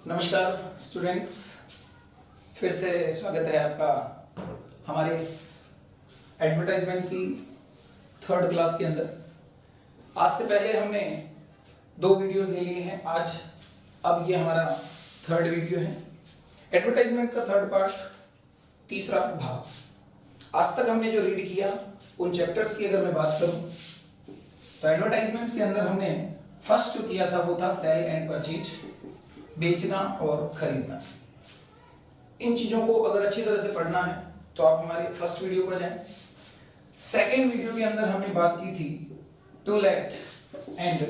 नमस्कार स्टूडेंट्स, फिर से स्वागत है आपका हमारे इस एडवर्टाइजमेंट की थर्ड क्लास के अंदर। आज से पहले हमने 2 वीडियोस ले लिए हैं। अब ये हमारा थर्ड वीडियो है। एडवर्टाइजमेंट का थर्ड पार्ट, तीसरा भाग। आज तक हमने जो रीड किया उन चैप्टर्स की अगर मैं बात करूं तो एडवर्टाइजमेंट्स के अंदर हमने फर्स्ट जो किया था वो था सेल एंड परचेज, बेचना और खरीदना। इन चीजों को अगर अच्छी तरह से पढ़ना है तो आप हमारे फर्स्ट वीडियो पर जाएं। सेकेंड वीडियो के अंदर हमने बात की थी to let and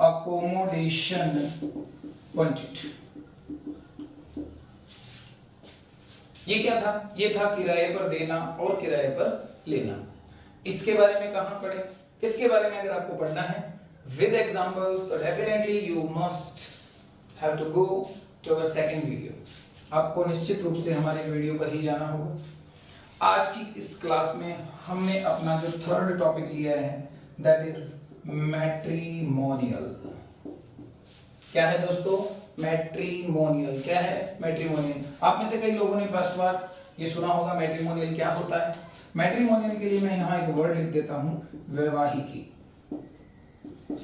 accommodation wanted. ये क्या था? ये था किराए पर देना और किराए पर लेना। इसके बारे में कहां पढ़े? इसके बारे में अगर आपको पढ़ना है विद एग्जांपल्स तो definitely you must have to go to our second video. आपको निश्चित रूप से हमारे वीडियो पर ही जाना होगा। आज की इस क्लास में हमने अपना जो थर्ड टॉपिक लिया है दैट इज मैट्रिमोनियल। क्या है दोस्तों? मैट्रिमोनियल। क्या है मैट्रिमोनियल? आप में से कई लोगों ने फर्स्ट बार ये सुना होगा मैट्रिमोनियल क्या होता है। मैट्रिमोनियल के लिए मैं यहाँ एक वर्ड लिख देता हूँ, वैवाहिकी।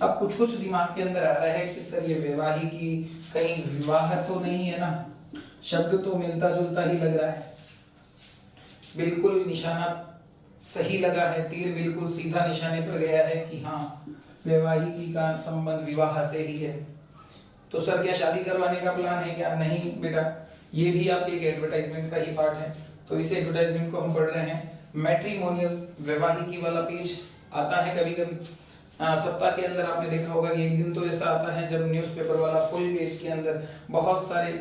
अब कुछ दिमाग के अंदर आ रहा है कि सर ये वैवाहिकी कहीं विवाह तो नहीं है ना? शब्द तो मिलता जुलता ही लग रहा है। बिल्कुल निशाना सही लगा है, तीर बिल्कुल सीधा निशाने पर गया है कि हाँ वैवाहिकी का संबंध विवाह से ही है। तो सर क्या शादी करवाने का प्लान है क्या? नहीं बेटा, ये भी आपके एक एडवर्टाइजमेंट का ही पार्ट है। तो इस एडवर्टाइजमेंट को हम पढ़ रहे हैं। मैट्रिमोनियल वैवाहिकी वाला पेज आता है कभी कभी सप्ताह के अंदर। आपने देखा होगा कि एक दिन तो ऐसा आता है जब न्यूज़पेपर वाला फुल पेज के अंदर बहुत सारे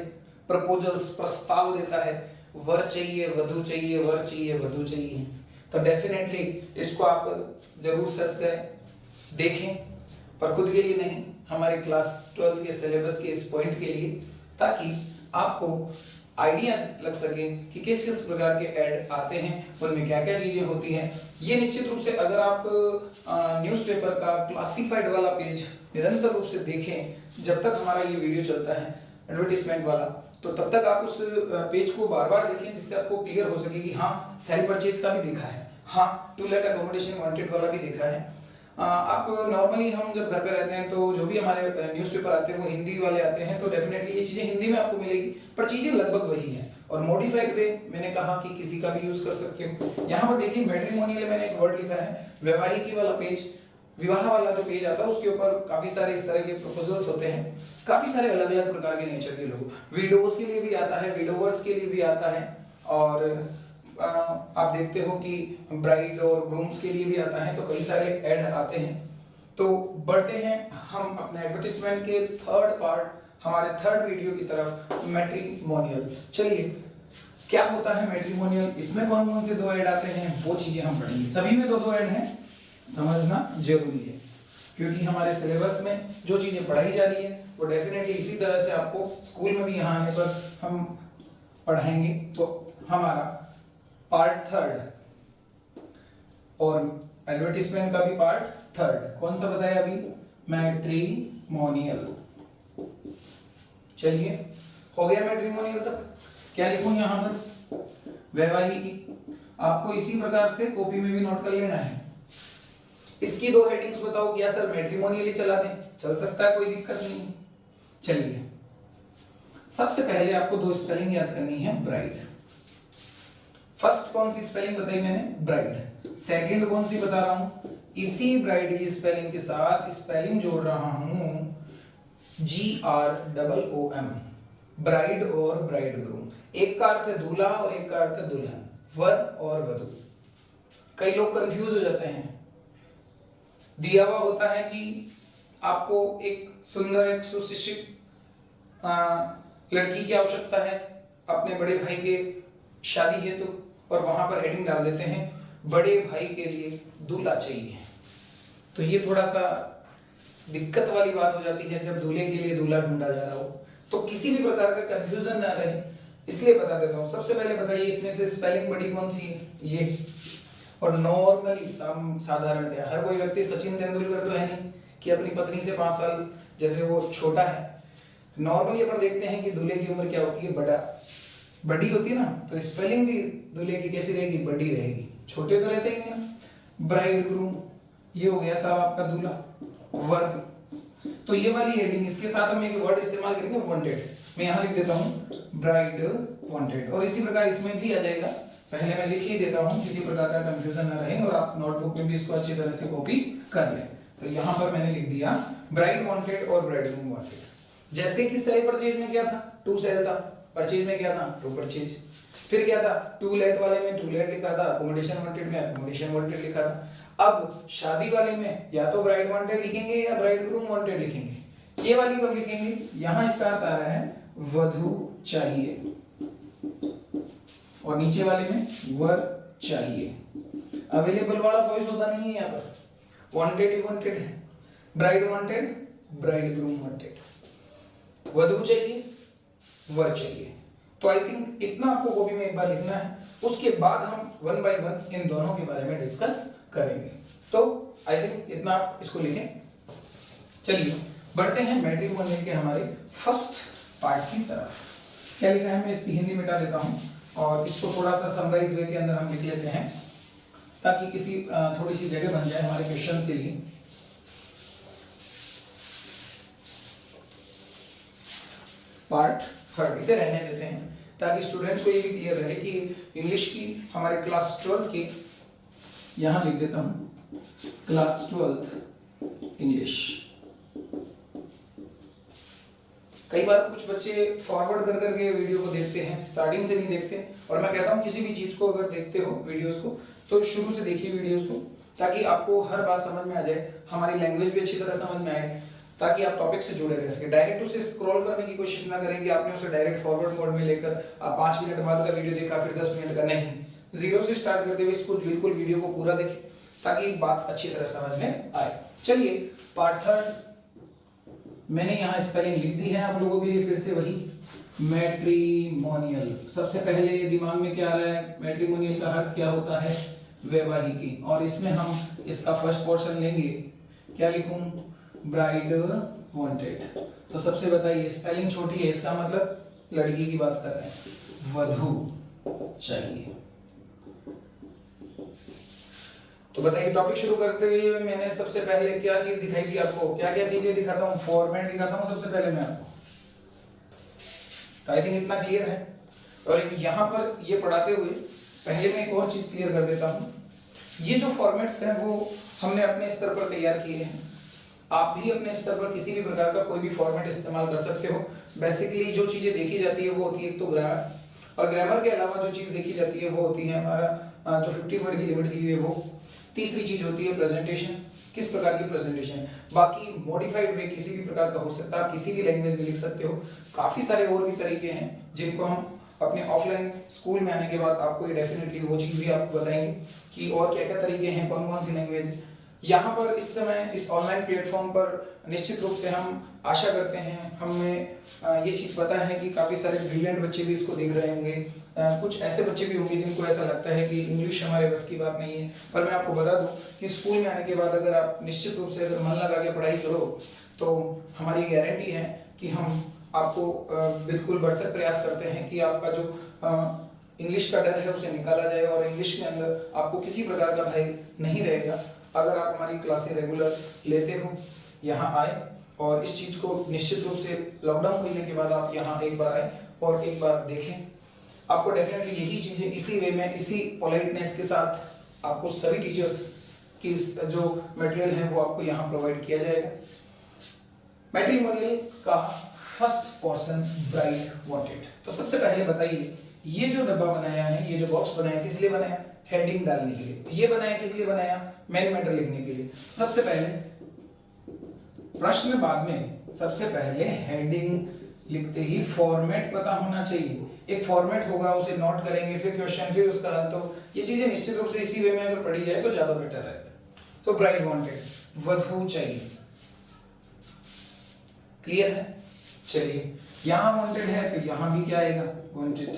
प्रपोजल्स, प्रस्ताव देता है। वर चाहिए, वधू चाहिए, वर चाहिए, वधू चाहिए। तो डेफिनेटली इसको आप जरूर सर्च करें, देखें, पर खुद के लिए नहीं, हमारे क्लास 12 के सिलेबस के इस पॉइंट के लिए, ताकि आपको आइडिया लग सके कि किस किस प्रकार के ऐड आते हैं, उनमें क्या क्या चीजें होती हैं। ये निश्चित रूप से अगर आप न्यूज़पेपर का क्लासिफाइड वाला पेज निरंतर रूप से देखें, जब तक हमारा ये वीडियो चलता है एडवर्टाइजमेंट वाला, तो तब तक आप उस पेज को बार बार देखें, जिससे आपको क्लियर हो सके कि हाँ सेल परचेज का भी देखा है, हाँ टू लेट अकोमोडेशन वांटेड वाला भी देखा है। आप नॉर्मली हम जब घर पे रहते हैं तो जो भी हमारे न्यूज़पेपर आते हैं वो हिंदी वाले आते हैं, तो डेफिनेटली ये चीजें हिंदी में आपको मिलेगी, पर चीजें लगभग वही हैं। और मॉडिफाइड वे मैंने कहा कि किसी का भी यूज कर सकते हो। यहाँ पर देखिए मैट्रिमोनियल मैंने एक वर्ड लिखा है, वैवाहिकी वाला पेज, विवाह वाला जो पेज आता है उसके ऊपर काफी सारे इस तरह के प्रपोजल्स होते हैं, काफी सारे अलग अलग प्रकार के नेचर के लोग। विडोज के लिए भी आता है, विडोवर्स के लिए भी आता है, और आप देखते हो कि ब्राइड और ग्रूम्स के लिए भी आता है। तो कई सारे ऐड आते हैं। तो बढ़ते हैं हम अपने एडवर्टाइजमेंट के थर्ड पार्ट, हमारे थर्ड वीडियो की तरफ, मैट्रिमोनियल। चलिए, क्या होता है मैट्रिमोनियल, इसमें कौन कौन से 2 ऐड आते हैं, वो चीजें हम पढ़ेंगे। सभी में 2 ऐड हैं, समझना जरूरी है, क्योंकि हमारे सिलेबस में जो चीजें पढ़ाई जा रही है वो डेफिनेटली इसी तरह से आपको स्कूल में भी यहाँ आने पर हम पढ़ाएंगे। तो हमारा पार्ट थर्ड और एडवर्टाइजमेंट का भी पार्ट थर्ड कौन सा बताया अभी? मैट्रिमोनियल। चलिए, हो गया मैट्रिमोनियल तक। क्या लिखूं यहां पर? वैवाहिकी। आपको इसी प्रकार से कॉपी में भी नोट कर लेना है। इसकी 2 हेडिंग्स बताओ। क्या सर मैट्रिमोनियल ही चला दें? चल सकता है, कोई दिक्कत नहीं। चलिए, सबसे पहले आपको 2 स्पेलिंग याद करनी है। ब्राइड, फर्स्ट कौन सी स्पेलिंग बताई मैंने? ब्राइड। सेकंड कौन सी बता रहा हूं? इसी ब्राइड की स्पेलिंग के साथ स्पेलिंग जोड़ रहा हूं, GROOM, ब्राइड और ब्राइडग्रूम। एक का अर्थ है दूल्हा और एक का अर्थ है दुल्हन, वर और वधू। कई लोग कंफ्यूज हो जाते हैं। दिया हुआ होता है कि आपको एक सुंदर, एक सुशिक्षित लड़की की आवश्यकता है अपने बड़े भाई के शादी है, तो और वहां पर हेडिंग डाल देते हैं बड़े भाई के लिए दूल्हा चाहिए। तो ये थोड़ा सा दिक्कत वाली बात हो जाती है जब दूल्हे के लिए दूल्हा ढूंढा जा रहा हो। तो किसी भी प्रकार का कंफ्यूजन ना रहे, इसलिए बता देता हूँ। सबसे पहले बताइए इसमें से स्पेलिंग बड़ी कौन सी है? ये। और नॉर्मली साधारणतः हर कोई व्यक्ति सचिन तेंदुलकर तो है नहीं कि अपनी पत्नी से 5 साल, जैसे वो छोटा है, नॉर्मली अपन देखते हैं कि दूल्हे की उम्र क्या होती है, बड़ी होती है ना, तो स्पेलिंग भी दूल्हे की कैसी रहेगी, बड़ी रहेगी, छोटे तो रहते ही नहीं ना। ब्राइड ग्रूम, ये हो गया साहब आपका दूल्हा, वर्ग। तो ये वाली हेडिंग, इसके साथ हम एक वर्ड इस्तेमाल करेंगे वांटेड। मैं यहां लिख देता हूं ब्राइड वांटेड, और इसी प्रकार इसमें भी आ जाएगा। पहले मैं लिख ही देता हूं, किसी प्रकार का कंफ्यूजन ना रहे, और आप नोटबुक में भी इसको अच्छी तरह से कॉपी कर लें। तो यहां पर मैंने लिख दिया ब्राइड वांटेड और ब्राइड ग्रूम वांटेड। जैसे कि सेल परचेज में क्या था, टू सेल था, परचेज में क्या था, टू परचेज। फिर क्या था, टू लेट वाले में टू लेट लिखा था, अकोमोडेशन वांटेड में अकोमोडेशन वांटेड लिखा था। अब शादी वाले में या तो ब्राइड वांटेड लिखेंगे या ब्राइड ग्रूम वांटेड लिखेंगे। ये वाली कब लिखेंगे, यहां इसका अर्थ आ रहा है वधू चाहिए, और नीचे वाले में वर चाहिए। अवेलेबल वाला कोई होता नहीं है यहाँ पर, वांटेड ही वांटेड है। Bride wanted, bride groom wanted, वधू चाहिए, वर चाहिए। तो आई थिंक इतना आपको कॉपी में एक बार लिखना है, उसके बाद हम वन बाय वन इन दोनों के बारे में डिस्कस करेंगे। तो आई थिंक इतना आप इसको लिखें। चलिए बढ़ते हैं मैट्रिमोनियल के हमारे फर्स्ट पार्ट की तरफ। क्या लिखा है, मैं इसकी हिंदी मिटा देता हूं और इसको थोड़ा सा समराइज वे के अंदर हम लिख लेते हैं, ताकि किसी थोड़ी सी जगह बन जाए हमारे क्वेश्चन के लिए। पार्ट थर्ड इसे रहने देते हैं, ताकि स्टूडेंट्स को ये भी क्लियर रहे कि इंग्लिश की हमारे क्लास 12 की, यहां लिख देता हूं क्लास 12 इंग्लिश। कई बार कुछ बच्चे फॉरवर्ड कर करके वीडियो को देखते हैं, स्टार्टिंग से नहीं देखते, और मैं कहता हूं किसी भी चीज को अगर देखते हो वीडियोस को, तो शुरू से देखिए वीडियोस को, ताकि आपको हर बात समझ में आ जाए, हमारी लैंग्वेज भी अच्छी तरह समझ में आए, ताकि आप टॉपिक से जुड़े रह सके। डायरेक्ट उसे स्क्रॉल करने की कोशिश ना करें कि आपने उसे डायरेक्ट फॉरवर्ड मोड में लेकर आप 5 मिनट बाद का वीडियो देखा, फिर 10 मिनट का, नहीं, जीरो से स्टार्ट करते हुए इसको बिल्कुल वीडियो को पूरा देखें, ताकि बात अच्छी तरह समझ में आए। चलिए पार्ट थर्ड, मैंने यहाँ स्पेलिंग लिख दी है आप लोगों के लिए, फिर से वही मैट्रिमोनियल। सबसे पहले दिमाग में क्या आ रहा है, मैट्रिमोनियल का अर्थ क्या होता है, वैवाहिकी। और इसमें हम इसका फर्स्ट पोर्शन लेंगे, क्या लिखूं, ब्राइड वांटेड। तो सबसे बताइए, स्पेलिंग छोटी है, इसका मतलब लड़की की बात कर रहे हैं, वधू चाहिए। तो बताइए, टॉपिक शुरू करते हुए मैंने सबसे पहले क्या चीज दिखाई थी आपको, क्या क्या चीजें दिखाता हूँ, फॉर्मेट दिखाता हूँ सबसे पहले मैं आपको। तो आई थिंक इतना क्लियर है। और यहाँ पर ये पढ़ाते हुए पहले मैं एक और चीज क्लियर कर देता हूँ, ये जो फॉर्मेट्स हैं वो हमने अपने स्तर पर तैयार किए हैं। आप भी अपने स्तर पर किसी भी प्रकार का कोई भी फॉर्मेट इस्तेमाल कर सकते हो। बेसिकली जो चीजें देखी जाती है वो होती है एक तो ग्रामर, और ग्रामर के अलावा जो चीज देखी जाती है वो होती है हमारा जो 50 वर्ड की लिमिट दी हुई है वो। तीसरी चीज होती है प्रेजेंटेशन, किस प्रकार की प्रेजेंटेशन। बाकी मॉडिफाइड वे किसी भी प्रकार का हो सकता है, आप किसी भी लैंग्वेज में लिख सकते हो। काफी सारे और भी तरीके हैं जिनको हम अपने ऑफलाइन स्कूल में आने के बाद आपको ये डेफिनेटली वो चीज भी आपको बताएंगे कि और क्या क्या तरीके हैं, कौन कौन सी लैंग्वेज। यहाँ पर इस समय इस ऑनलाइन प्लेटफॉर्म पर निश्चित रूप से हम आशा करते हैं, हमें ये चीज पता है कि काफी सारे ब्रिलियंट बच्चे भी इसको देख रहे होंगे, कुछ ऐसे बच्चे भी होंगे जिनको ऐसा लगता है कि इंग्लिश हमारे बस की बात नहीं है। पर मैं आपको बता दूं कि स्कूल में आने के बाद अगर आप निश्चित रूप से अगर मन लगा के पढ़ाई करो तो हमारी गारंटी है कि हम आपको बिल्कुल भरसक प्रयास करते हैं कि आपका जो इंग्लिश का डर है उसे निकाला जाए, और इंग्लिश के अंदर आपको किसी प्रकार का भय नहीं रहेगा अगर आप हमारी क्लासें रेगुलर लेते हो, यहाँ आए और इस चीज को निश्चित रूप से लॉकडाउन खुलने के बाद आप यहाँ एक बार आए और एक बार देखें। आपको डेफिनेटली यही चीजें इसी वे में, इसी पोलाइटनेस के साथ आपको सभी टीचर्स की जो मटेरियल है वो आपको यहाँ प्रोवाइड किया जाएगा। मैट्रिमोनियल का फर्स्ट पोर्शन, ब्राइड वांटेड। तो सबसे पहले बताइए, ये जो डब्बा बनाया है, ये जो बॉक्स बनाया, किस लिए बनाया, हेडिंग डालने के लिए। ये बनाया किस लिए बनाया, मेन मैटर लिखने के लिए। सबसे पहले प्रश्न बाद में, सबसे पहले हेडिंग लिखते ही फॉर्मेट पता होना चाहिए। एक फॉर्मेट होगा, उसे नोट करेंगे, फिर क्वेश्चन, फिर उसका हल। तो ये चीजें निश्चित रूप से इसी वे में अगर पढ़ी जाए तो ज्यादा बेटर रहता है। तो ब्राइड वांटेड, वधू चाहिए, क्लियर है। चलिए, यहां वांटेड है तो यहां भी क्या आएगा, वांटेड।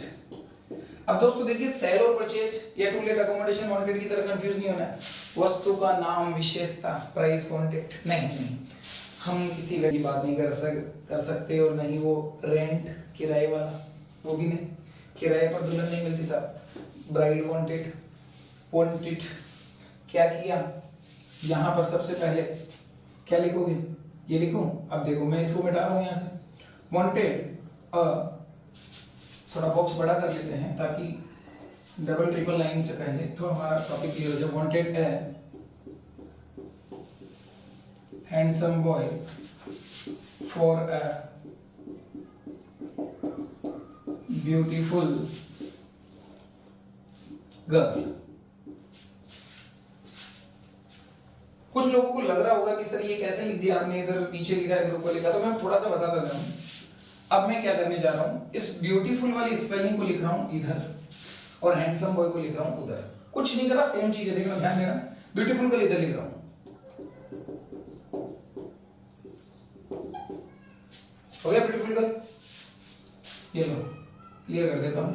अब दोस्तों देखिए, सेल और परचेज या टू लेट अकोमोडेशन वांटेड की तरह कंफ्यूज नहीं होना है। वस्तु का नाम, विशेषता, प्राइस वांटेड नहीं। हम किसी व्यक्ति की बात नहीं कर सकते, और नहीं वो रेंट किराए वाला, वो भी नहीं, किराए पर दुल्हन नहीं मिलती साहब। ब्राइड वांटेड क्या किया, यहाँ पर सबसे पहले क्या लिखोगे, ये लिखूं। अब देखो मैं इसको मिटा रहा हूँ यहाँ से। वांटेड, थोड़ा बॉक्स बड़ा कर लेते हैं ताकि डबल ट्रिपल लाइन से पहले तो हमारा टॉपिक क्लियर हो जाए। Wanted A handsome boy for a beautiful girl. कुछ लोगों को लग रहा होगा कि सर ये कैसे लिख दिया आपने, इधर नीचे लिखा है इधर ऊपर लिखा, तो मैं थोड़ा सा बता देता हूँ। अब मैं क्या करने जा रहा हूँ, इस ब्यूटीफुल वाली स्पेलिंग को लिख रहा हूँ इधर और हैंडसम बॉय को लिख रहा हूँ उधर। कुछ नहीं करा, सेम चीज है, देखना ध्यान देना। ब्यूटीफुल को इधर लिख रहा हूँ, हो गया ब्यूटीफुल गर्ल, ये लो क्लियर कर देता हूँ।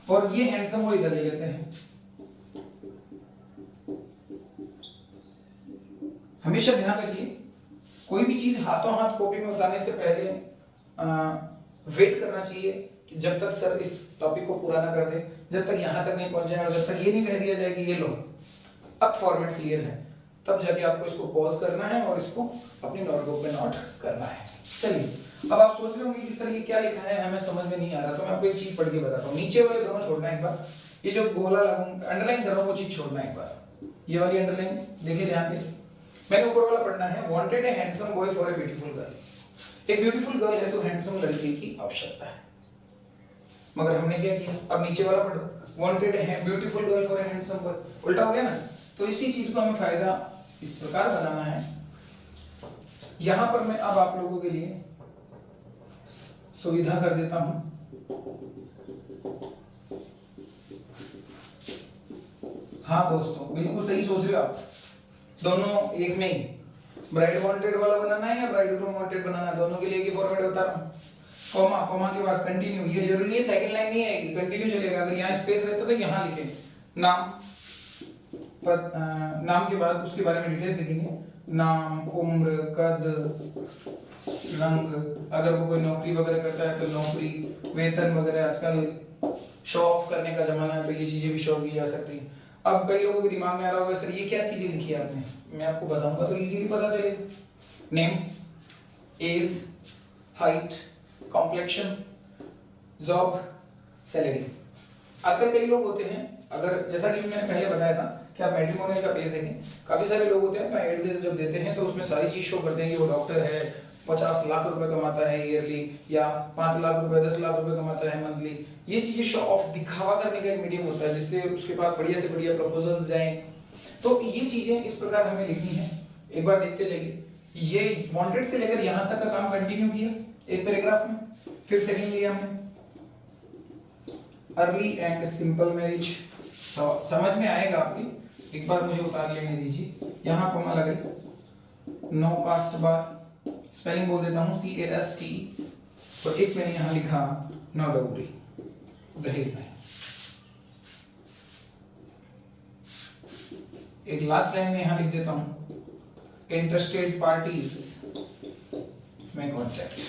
और ये हैंडसम बॉय इधर ले लेते हैं। हमेशा ध्यान रखिए, कोई भी चीज हाथों हाथ कॉपी में उतारने से पहले वेट करना चाहिए कि जब तक सर इस टॉपिक को पूरा ना कर दे, जब तक यहां तक नहीं पहुंच जाए और जब तक ये नहीं कह दिया जाए कि ये लो अब फॉर्मेट क्लियर है, तब जाके आपको इसको पॉज करना है और इसको अपनी नोटबुक में नोट करना है। चलिए, अब आप सोच रहे होंगे कि सर ये क्या लिखा है, हमें समझ में नहीं आ रहा, तो मैं आपको एक चीज पढ़ के बताता हूँ। नीचे वाले दोनों छोड़ना एक बार, ये जो गोला अंडरलाइन कर रहा हूँ वो चीज छोड़ना एक बार। ये वाली अंडरलाइन देखिए ध्यान से, मैंने ऊपर वाला पढ़ना है। Wanted A handsome boy for a beautiful girl. एक ब्यूटीफुल गर्ल है तो हैंडसम लड़के की आवश्यकता है, मगर हमने क्या किया, अब नीचे वाला पढ़ो। Wanted a beautiful girl for a handsome boy, उल्टा हो गया ना। तो इसी चीज को हमें फायदा इस प्रकार बनाना है। यहां पर मैं अब आप लोगों के लिए सुविधा कर देता हूं। हाँ दोस्तों, बिल्कुल सही सोच रहे हो आप, दोनों एक में ही। ब्राइड वांटेड वाला बनाना है या ब्राइड ग्रूम वांटेड बनाना है, दोनों के लिए एक ही फॉर्मेट बता रहा हूं। कॉमा, कॉमा के बाद कंटिन्यू, ये जरूरी नहीं है सेकंड लाइन नहीं आएगी, कंटिन्यू चलेगा। अगर यहाँ स्पेस रहता तो यहाँ लिखे नाम पर, नाम के बाद उसके बारे में डिटेल्स लिखेंगे, नाम, उम्र, कद, रंग, अगर वो कोई नौकरी वगैरह करता है तो नौकरी, वेतन वगैरह। आजकल शो ऑफ करने का जमाना है तो ये चीजें भी शो की जा सकती है। अब कई लोगों के दिमाग में आ रहा होगा सर ये क्या चीजें लिखी है आपने, मैं आपको बताऊंगा तो इजीली पता चलेगा। Name, age, height, complexion, job, salary. आजकल कई लोग होते हैं, अगर जैसा कि मैंने पहले बताया था कि आप मैट्रिमोनियल का पेज देखें, काफी सारे लोग होते हैं अपना एड जब देते हैं तो उसमें सारी चीज शो करते हैं कि वो डॉक्टर है, 50 लाख रुपए कमाता है ईयरली, या 5 लाख रुपए 10 लाख रुपए कमाता है मंथली। ये चीजें शो ऑफ, दिखावा करने का एक मीडियम होता है जिससे उसके पास बढ़िया से बढ़िया प्रपोजल्स जाएं। तो ये चीजें इस प्रकार हमें लिखनी है। एक बार देखते जाइए, ये वांटेड से लेकर यहां तक का काम कंटिन्यू किया एक पैराग्राफ में। फिर सेकंड लिया हमने अर्ली एंड सिंपल मैरिज, समझ में आएगा आपकी। एक बार मुझे उतार लेने दीजिए, यहाँ कॉमा लगे, नो कास्ट बार, स्पेलिंग बोल देता हूँ CAST, तो एक मैंने यहाँ लिखा नो डाउरी, दहेज नहीं। एक लास्ट लाइन में यहाँ लिख देता हूँ इंटरेस्टेड पार्टीज में कॉन्टैक्ट।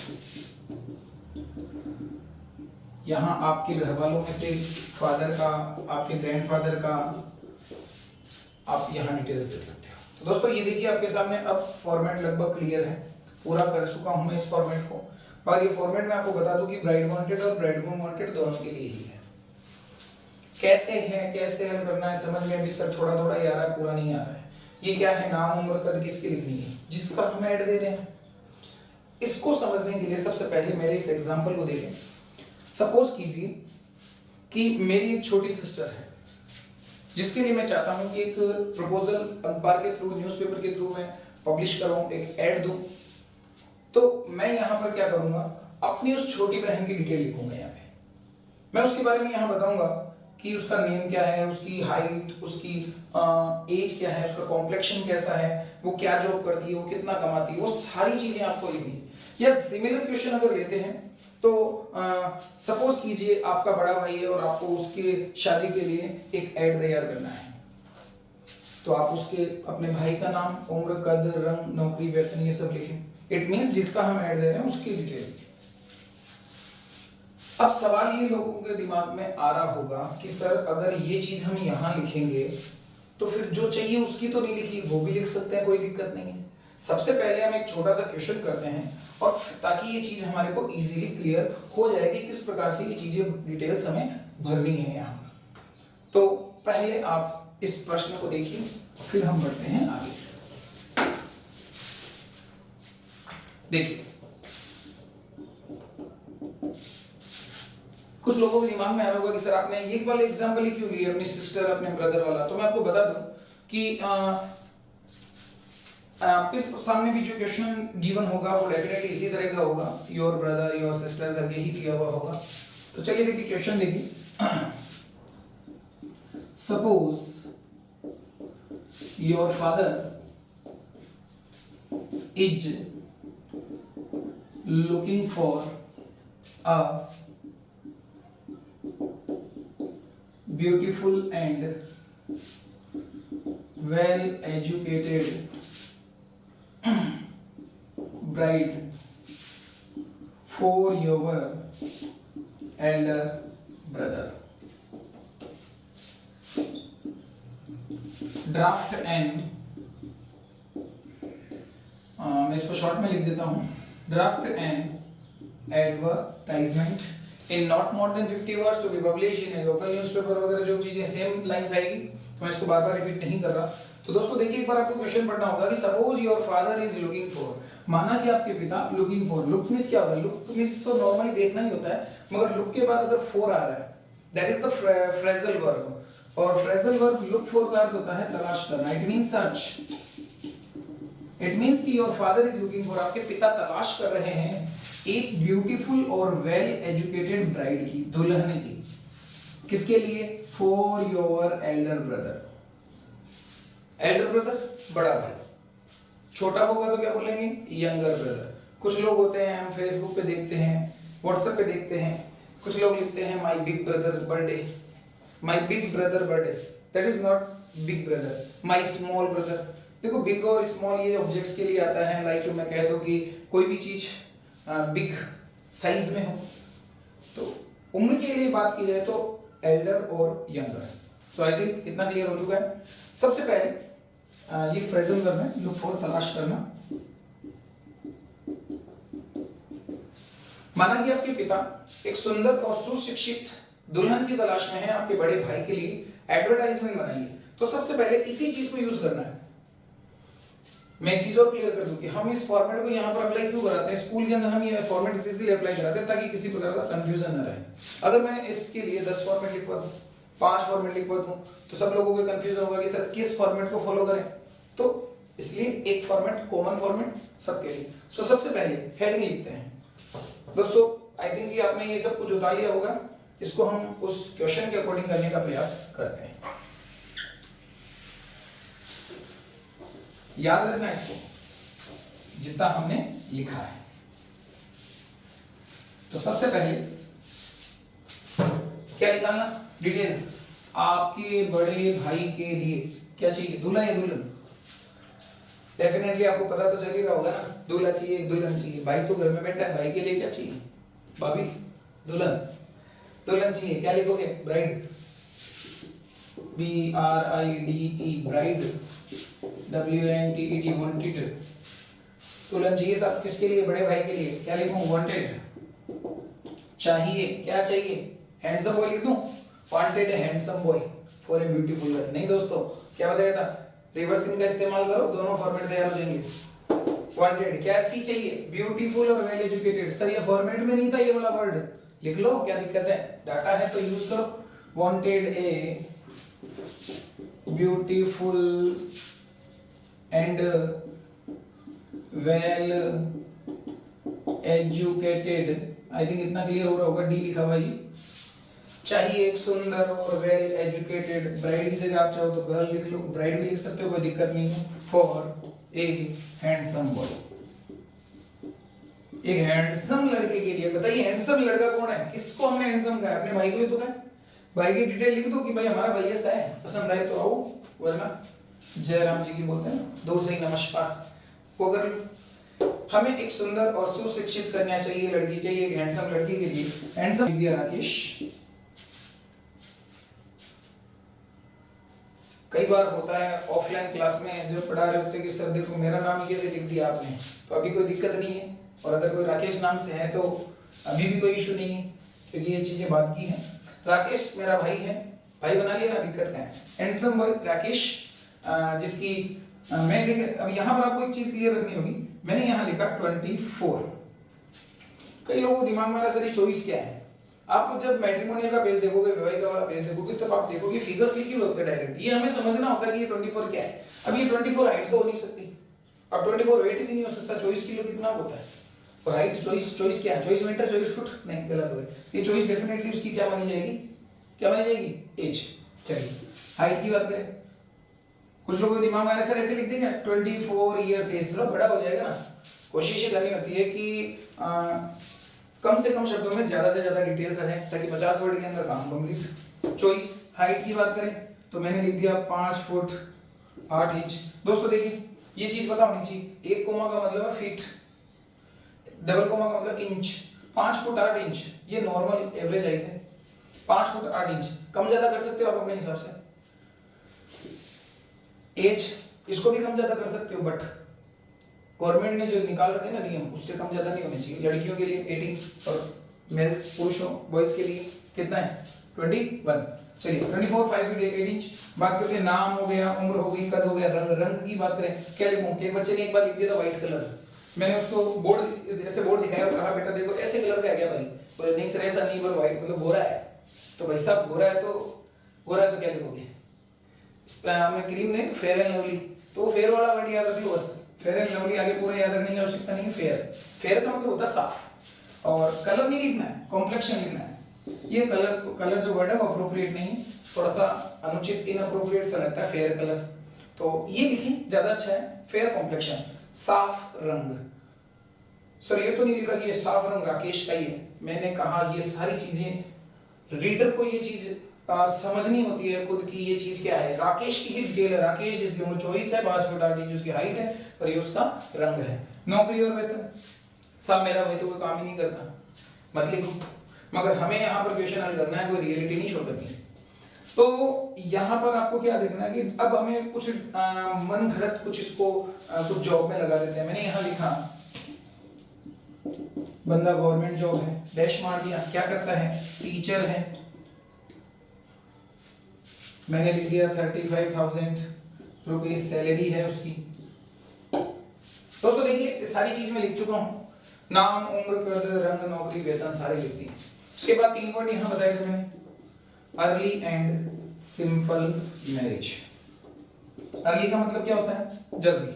यहाँ आपके घर वालों में से फादर का, आपके ग्रैंडफादर का आप यहाँ डिटेल्स दे सकते हो। तो दोस्तों ये देखिए आपके सामने अब फॉर्मेट लगभग क्लियर है, पूरा कर चुका हूं मैं इस फॉर्मेट को। और ये फॉर्मेट मैं आपको बता दूं कि ब्राइड वांटेड और ब्राइडग्रूम वांटेड दोनों के लिए ही है। कैसे है, कैसे हल करना है समझ में अभी सर थोड़ा थोड़ा ही आ रहा है, पूरा नहीं आ रहा है। ये क्या है, नाम, उम्र, कद किसकी लिखनी है, जिसका हम ऐड दे रहे हैं। इसको समझने के लिए सबसे पहले मेरे इस एग्जाम्पल को देखें। सपोज कीजिए कि मेरी एक छोटी सिस्टर है जिसके लिए मैं चाहता हूं कि एक प्रपोजल अखबार के थ्रू, न्यूज़पेपर के थ्रू मैं पब्लिश करूं, एक ऐड दूं। तो मैं यहां पर क्या करूंगा, अपनी उस छोटी बहन की डिटेल लिखूंगा। यहाँ पे मैं उसके बारे में यहां बताऊंगा कि उसका नेम क्या है, उसकी हाइट, उसकी एज क्या है, उसका कॉम्प्लेक्शन कैसा है, वो क्या जॉब करती है, वो कितना कमाती है, वो सारी चीजें आपको लिखनी है। या सिमिलर क्वेश्चन अगर लेते हैं तो सपोज कीजिए आपका बड़ा भाई है और आपको उसके शादी के लिए एक ऐड तैयार करना है, तो आप उसके अपने भाई का नाम, उम्र, कद, रंग, नौकरी, वेतन ये सब लिखें। इट मींस जिसका हम ऐड दे रहे हैं उसकी डिटेल। अब सवाल ये लोगों के दिमाग में आ रहा होगा कि सर अगर ये चीज हम यहां लिखेंगे तो फिर जो चाहिए उसकी तो नहीं लिखी, वो भी लिख सकते हैं, कोई दिक्कत नहीं है। सबसे पहले हम एक छोटा सा क्वेश्चन करते हैं और ताकि ये चीज हमारे को इजीली क्लियर हो जाएगी किस प्रकार से ये चीजें डिटेल्स हमें भरनी है यहाँ पर। तो पहले आप इस प्रश्न को देखिए, फिर हम बढ़ते हैं आगे। देखिए, कुछ लोगों के दिमाग में आ रहा होगा कि सर आपने ये वाले एग्जांपल ही क्यों लिए, अपनी सिस्टर अपने ब्रदर वाला। तो मैं आपको बता दूं कि आपके सामने भी जो क्वेश्चन गिवन होगा वो डेफिनेटली इसी तरह का होगा, योर ब्रदर योर सिस्टर करके ही दिया हुआ होगा। तो चलिए देखिए क्वेश्चन देखिए। Suppose your father is looking for a beautiful and well educated bride for your elder brother. Draft N, मैं इसको शॉर्ट में लिख देता हूं। Draft an advertisement in not more than 50 words to be published in a local newspaper वगैरह जो चीजें same lines आएगी, तो मैं इसको बार बार रिपीट नहीं कर रहा। तो दोस्तों देखिए, एक बार आपको क्वेश्चन पढ़ना होगा कि suppose your father is looking for, माना कि आपके पिता लुकिंग फॉर, लुक मींस क्या होता है? लुक मींस तो नॉर्मली देखना ही होता है, मगर लुक के बाद अगर फॉर आ रहा है that is the phrasal verb, और फ्रेजल वर्ब लुक फॉर का अर्थ होता है तलाश करना। It means search, it means कि your father is looking for, आपके पिता तलाश कर रहे हैं एक ब्यूटीफुल और वेल एजुकेटेड ब्राइड की, दुल्हन की। किसके लिए? For your Elder brother. Elder brother बड़ा भाई, छोटा होगा तो क्या बोलेंगे? Younger brother. कुछ लोग होते हैं, हम फेसबुक पे देखते हैं, व्हाट्सएप पे देखते हैं, कुछ लोग लिखते हैं my big brother birthday, my big brother birthday, that is not big brother, my small brother. देखो, बिग और स्मॉल ये ऑब्जेक्ट्स के लिए आता है, लाइक मैं कह दूं कि कोई भी चीज बिग साइज में हो, तो उम्र के लिए बात की जाए तो एल्डर और यंगर। सो आई थिंक इतना क्लियर हो चुका है। सबसे पहले ये फ्रेजल वर्ब है, लुक फॉर तलाश करना। माना कि आपके पिता एक सुंदर और सुशिक्षित दुल्हन की तलाश में है आपके बड़े भाई के लिए, एडवर्टाइजमेंट बनाइए। तो सबसे पहले इसी चीज को यूज करना है। मैं एक चीज और क्लियर कर दूं कि हम इस फॉर्मेट को यहाँ पर अप्लाई क्यों कराते हैं, स्कूल के अंदर हम ये फॉर्मेट इसलिए अप्लाई कराते हैं ताकि किसी प्रकार का कंफ्यूजन न रहे। अगर मैं इसके लिए 10 फॉर्मेट लिखवा दूं, 5 फॉर्मेट लिखवा दूं, तो सब लोगों को कंफ्यूजन होगा कि सर किस फॉर्मेट को फॉलो करें। तो इसलिए एक फॉर्मेट, कॉमन फॉर्मेट सबके लिए। सो सबसे पहले हेडिंग लिखते हैं। दोस्तों आई थिंक कि आपने ये सब कुछ उठा लिया होगा, इसको हम उस क्वेश्चन के अकॉर्डिंग करने का प्रयास करते हैं। याद रखना इसको, जितना हमने लिखा है। तो सबसे पहले क्या निकालना? डिटेल्स। आपके बड़े भाई के लिए क्या चाहिए? दूल्हा या दुल्हन? डेफिनेटली आपको पता तो चल ही रहा होगा ना, दूल्हा चाहिए, दुल्हन चाहिए। भाई तो घर में बैठा है, भाई के लिए क्या चाहिए? भाभी, दुल्हन, दुल्हन चाहिए। क्या लिखोगे? Bride, BRIDE, bride, WANTED, wanted. दुल्हन चाहिए साहब, किसके लिए? बड़े भाई के लिए। क्या लिखूं? वांटेड, चाहिए। क्या चाहिए? हैंडसम बॉय लिख दूं? वांटेड है handsome boy for a beautiful girl. नहीं दोस्तों, क्या बताया था? रिवर्सिंग का इस्तेमाल करो, दोनों फॉर्मेट तैयार हो जाएंगे। वांटेड, क्या सी चाहिए? ब्यूटीफुल और वेल एजुकेटेड। सर ये फॉर्मेट में नहीं था ये वाला वर्ड, लिख लो, क्या दिक्कत है? डाटा है तो यूज करो। Wanted a beautiful and well educated. I think इतना क्लियर हो रहा होगा। डी लिखा हुआ ये चाहिए, एक सुंदर और वेल एजुकेटेड। ब्राइड की जगह आप चाहो तो गर्ल लिख लो, ब्राइड भी लिख सकते हो, कोई दिक्कत नहीं है। फॉर ए हैंडसम बॉय, एक हैंडसम लड़के के लिए। बताइए हैंडसम लड़का कौन है? किसको हमने हैंडसम कहा? अपने भाई को ही तो कहा। भाई की डिटेल लिख दो कि भाई हमारा भाई ऐसा है, पसंद आए तो आओ, वरना जयराम जी की बोलते हैं ना, दूर से ही नमस्कार, वो कर लो। हमें एक सुंदर और सुशिक्षित कन्या चाहिए, लड़की चाहिए, एक हैंडसम लड़की के लिए हैंडसम लिख दिया राकेश। कई बार होता है ऑफलाइन क्लास में जो पढ़ा रहे होते हैं कि सर देखो मेरा नाम ही कैसे लिख दिया आपने, तो अभी कोई दिक्कत नहीं है, और अगर कोई राकेश नाम से है तो अभी भी कोई इशू नहीं है, क्योंकि ये चीजें बात की हैं। राकेश मेरा भाई है, भाई बना लिया ना, दिक्कत क्या है। हैंडसम बॉय राकेश, जिसकी मैं देख, अब यहाँ पर आपको एक चीज क्लियर रखनी होगी, मैंने यहाँ लिखा 24। कई लोगों को दिमाग में आ रहा सर ये 24 क्या है। आप जब मैट्रिमोनियल का पेज देखोगे, विवाहिका वाला पेज देखोगे, तब आप देखोगे फिगर्स लिखी हुई होते हैं डायरेक्ट। ये हमें समझना होता है कि ये 24 क्या है। अब ये 24 हाइट तो हो नहीं सकती, अब 24 वेट भी नहीं हो सकता। 24 किलो कितना होता है, और हाइट 24 क्या है, 24 मीटर 24 फुट नहीं, गलत हो गया। ये 24 डेफिनेटली उसकी क्या मानी जाएगी, क्या मानी जाएगी, एज। चलिए हाइट की बात करें, कुछ लोगों के दिमाग में सर ऐसे लिख देंगे 24 ईयर्स एज, थोड़ा बड़ा हो जाएगा ना। कोशिश ये करनी होती है कि कम से कम शब्दों में ज्यादा से ज्यादा डिटेल्स आ जाए, ताकि 50 वर्ड के अंदर काम कंप्लीट। 24 हाइट की बात करें तो मैंने लिख दिया 5 फुट 8 इंच। दोस्तों देखिए ये चीज पता होनी चाहिए, एक कोमा का मतलब है फीट, डबल कोमा का मतलब इंच। 5 फुट 8 इंच ये नॉर्मल एवरेज हाइट है, 5 फुट 8 इंच। कम ज्यादा कर सकते हो आप अपने हिसाब से। एज इसको भी कम ज्यादा कर सकते हो, बट गवर्नमेंट ने जो निकाल रखे ना नियम, उससे कम ज्यादा नहीं होनी चाहिए। लड़कियों के लिए 18 और मेल्स पुरुषों बॉयज के लिए कितना है 21। चलिए 24 5 फीट 8 इंच। बात करते हैं नाम हो गया, उम्र हो गई, कद हो गया, रंग। रंग की बात करें क्या लिखूं, एक बच्चे ने एक बार लिख दिया था व्हाइट कलर, मैंने उसको बोर्ड ऐसे बोर्ड दिखाया और कहा बेटा देखो ऐसे कलर का है क्या भाई, बोले नहीं सर ऐसा नहीं, पर व्हाइट मतलब गोरा है। तो भाई साहब गोरा है तो क्या लिखोगे, हमने क्रीम ने फेयर एंड लवली, तो फेयर वाला वर्ड याद रख लो बस। फेयर एंड लवली आगे पूरा याद रखने की आवश्यकता नहीं है। फेयर का मतलब होता है साफ, और कलर नहीं लिखना है, कॉम्प्लेक्शन लिखना है। ये कलर जो वर्ड है वो अप्रोप्रिएट नहीं है, थोड़ा सा अनुचित इनअप्रोप्रिएट सा लगता है फेयर कलर, तो ये लिखें ज्यादा अच्छा है। फेयर कॉम्प्लेक्शन, साफ रंग। सर ये तो नहीं लिखा कि ये साफ रंग राकेश का ही है। मैंने कहा ये सारी चीजें रीडर को ये चीज समझनी होती है खुद की, ये चीज क्या है। राकेश की ही डिटेल है, राकेश जिसकी उम्र 24 है, 5 फुट 8 इंच उसकी हाइट है, और ये उसका रंग है। नौकरी और वेतन, साहब मेरा भाई तो कोई काम ही नहीं करता, मत लिखो। मगर हमें यहाँ पर क्वेश्चन हल करना है, कोई रियलिटी नहीं शो करनी। तो यहाँ पर आपको क्या देखना है कि अब हमें कुछ मन घड़त कुछ इसको कुछ जॉब में लगा देते हैं। मैंने यहाँ लिखा बंदा गवर्नमेंट जॉब है, डैश मार दिया, क्या करता है, टीचर है, मैंने लिख दिया 35,000 रुपीज सैलरी है उसकी। दोस्तों देखिए सारी चीज मैं लिख चुका हूं, नाम, उम्र, कद, रंग, नौकरी, वेतन सारे लिख दिए। उसके बाद 3 पॉइंट यहां बताए थे मैंने, early and simple marriage. Early का मतलब क्या होता है, जल्दी,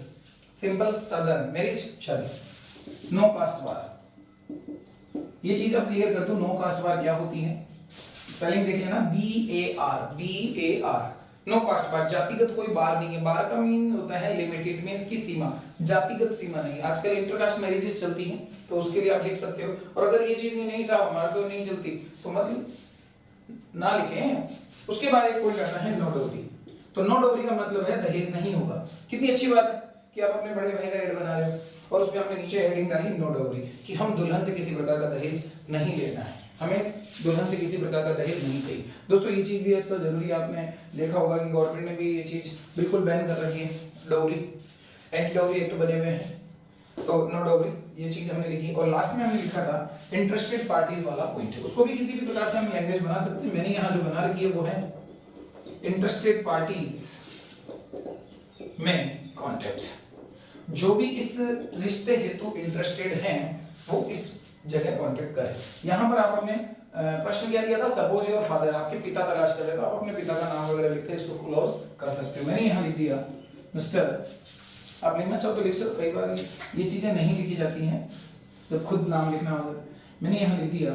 सिंपल साधारण, मैरिज शादी। नो कास्ट बार, ये चीज अब क्लियर कर दो, नो कास्ट बार क्या होती है। स्पेलिंग देख लेना, BAR, नो कास्ट बार, जातिगत कोई बार नहीं है। बार का मीन होता है लिमिटेड, मींस की सीमा, जातिगत सीमा नहीं। आजकल इंटरकास्ट मैरिजेस चलती हैं, तो उसके लिए आप लिख सकते हो। और अगर ये चीज नहीं साहब हमारे को नहीं चलती, तो मतलब ना लिखें। उसके बाद एक पॉइंट आता है नो डोरी। तो नो डोरी का मतलब है दहेज नहीं होगा। कितनी अच्छी बात है कि आप अपने बड़े भाई का एड बना रहे हो और उसमें आपने नीचे हेडिंग डाली नो डोरी, कि हम दुल्हन से किसी प्रकार का दहेज नहीं लेना है, हमें दुल्हन से किसी प्रकार का दहेज नहीं चाहिए। दोस्तों ये चीज भी आजकल जरूरी, आपने देखा होगा कि गवर्नमेंट ने भी ये चीज बिल्कुल बैन कर रखी है, डोरी, एंटी डोरी एक्ट बने हुए हैं, तो नो डोरी ये चीज हमने लिखी। और लास्ट में हमने लिखा था इंटरेस्टेड पार्टीज वाला पॉइंट है, उसको भी किसी भी प्रकार से हम लैंग्वेज बना सकते हैं। मैंने यहाँ जो बना रखी है वो है इंटरेस्टेड पार्टीज में कॉन्टेक्ट, जो भी इस रिश्ते हेतु इंटरेस्टेड हैं वो इस जगह कॉन्टेक्ट करें। यहाँ पर आप अपने प्रश्न क्या दिया था, सपोज योर फादर, आपके पिता तलाश कर रहे हो, तो आप अपने पिता का नाम वगैरह लिख कर इसको क्लोज कर सकते हो। मैंने यहाँ लिख दिया मिस्टर, आप लिखना चाहो तो लिख सकते, कई बार ये चीजें नहीं लिखी जाती हैं जब खुद नाम लिखना होगा। मैंने यहाँ लिख दिया